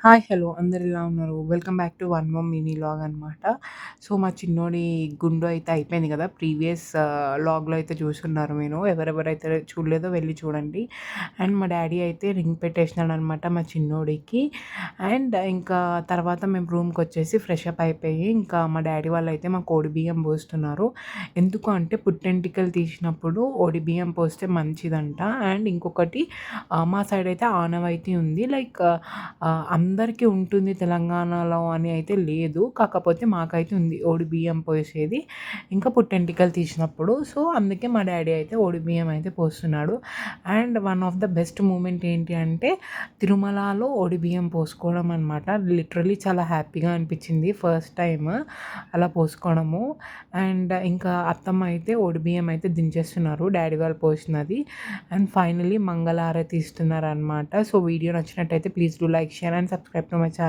Hi! Hello! అందరూ ఎలా ఉన్నారు? Welcome back to one more mini vlog అనమాట. సో, మా చిన్నోడి గుండు అయితే అయిపోయింది కదా! ప్రీవియస్ వ్లాగ్‌లో అయితే చూసున్నారు మీరు. ఎవరెవరైతే చూడలేదో వెళ్లి చూడండి. అండ్ మా డ్యాడీ అయితే రింగ్ పెట్టేసినాడనమాట మా చిన్నోడికి. అండ్ ఇంకా తర్వాత మేము రూమ్‌కొచ్చేసి ఫ్రెష్ అప్ అయిపోయి, ఇంకా మా డ్యాడీ వాళ్ళైతే మాకు ఓడి బియ్యం పోస్తున్నారు. ఎందుకు అంటే పుట్టెంటికలు తీసినప్పుడు ఓడి బియ్యం పోస్తే మంచిదంట. అండ్ ఇంకొకటి మా సైడ్ అయితే ఆనవాయితీ ఉంది. లైక్ అందరికీ ఉంటుంది తెలంగాణలో అని అయితే లేదు. కాకపోతే మాకైతే ఉంది ఓడి బియ్యం పోసేది. ఇంకా పుట్టెంటికలు తీసినప్పుడు. సో, అందుకే మా డ్యాడీ అయితే ఓడి బియ్యం అయితే పోస్తున్నాడు. And one of the best moment ఏంటి అంటే తిరుమలలో ఓడి బియ్యం పోసుకోవడం అనమాట. లిటరల్లీ చాలా హ్యాపీగా అనిపించింది ఫస్ట్ టైమ్ అలా పోసుకోవడము. అండ్ ఇంకా అత్తమ్మ అయితే ఓడి బియ్యం అయితే దించేస్తున్నారు డ్యాడీ వాళ్ళు పోసినది. అండ్ ఫైనల్లీ మంగళహారతి ఇస్తున్నారనమాట. సో, వీడియో నచ్చినట్టయితే please do like, share and subscribe to my channel.